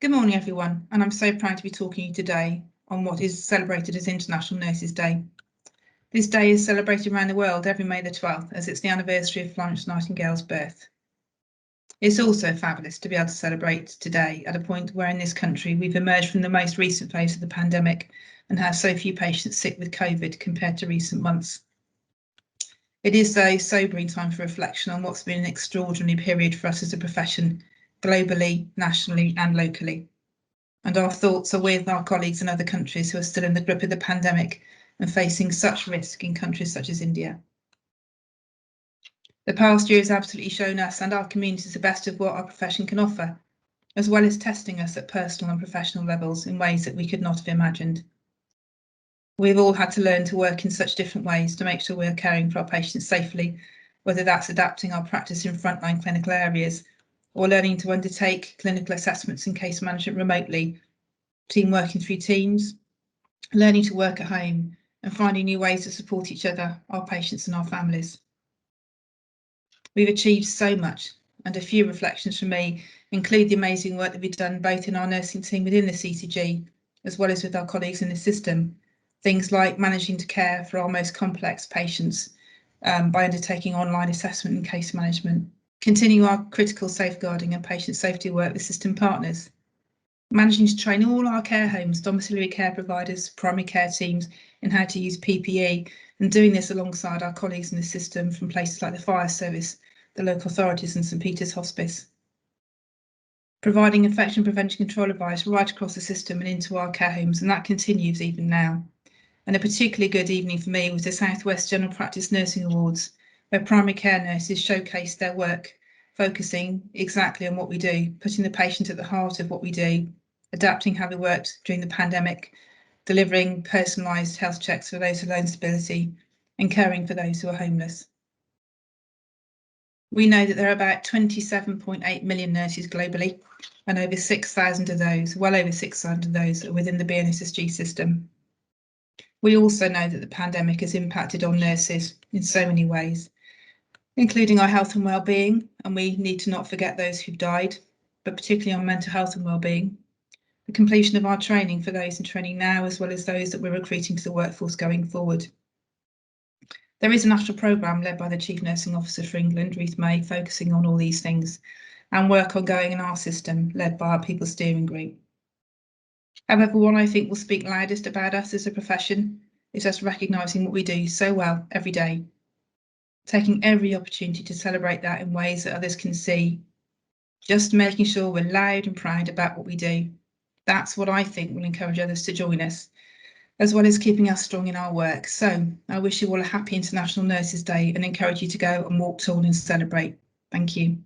Good morning, everyone, and I'm so proud to be talking to you today on what is celebrated as International Nurses Day. This day is celebrated around the world every May the 12th, as it's the anniversary of Florence Nightingale's birth. It's also fabulous to be able to celebrate today at a point where in this country we've emerged from the most recent phase of the pandemic and have so few patients sick with COVID compared to recent months. It is a sobering time for reflection on what's been an extraordinary period for us as a profession, globally, nationally and locally. And our thoughts are with our colleagues in other countries who are still in the grip of the pandemic and facing such risk in countries such as India. The past year has absolutely shown us and our communities the best of what our profession can offer, as well as testing us at personal and professional levels in ways that we could not have imagined. We've all had to learn to work in such different ways to make sure we're caring for our patients safely, whether that's adapting our practice in frontline clinical areas or learning to undertake clinical assessments and case management remotely, team working through teams, learning to work at home and finding new ways to support each other, our patients and our families. We've achieved so much, and a few reflections from me include the amazing work that we've done both in our nursing team within the CCG, as well as with our colleagues in the system. Things like managing to care for our most complex patients by undertaking online assessment and case management, continue our critical safeguarding and patient safety work with system partners, managing to train all our care homes, domiciliary care providers, primary care teams in how to use PPE, and doing this alongside our colleagues in the system from places like the fire service, the local authorities and St Peter's Hospice. Providing infection prevention control advice right across the system and into our care homes, and that continues even now. And a particularly good evening for me was the South West General Practice Nursing Awards, where primary care nurses showcased their work, focusing exactly on what we do, putting the patient at the heart of what we do, adapting how we worked during the pandemic, delivering personalised health checks for those with learning disability, and caring for those who are homeless. We know that there are about 27.8 million nurses globally, and over 6,000 of those, well over 6,000 of those, are within the BNSSG system. We also know that the pandemic has impacted on nurses in so many ways, including our health and well-being, and we need to not forget those who've died, but particularly on mental health and well-being, the completion of our training for those in training now, as well as those that we're recruiting to the workforce going forward. There is a national programme led by the Chief Nursing Officer for England, Ruth May, focusing on all these things, and work ongoing in our system, led by our People Steering Group. However, what I think will speak loudest about us as a profession is us recognising what we do so well every day, taking every opportunity to celebrate that in ways that others can see, just making sure we're loud and proud about what we do. That's what I think will encourage others to join us, as well as keeping us strong in our work. So I wish you all a happy International Nurses Day and encourage you to go and walk tall and celebrate. Thank you.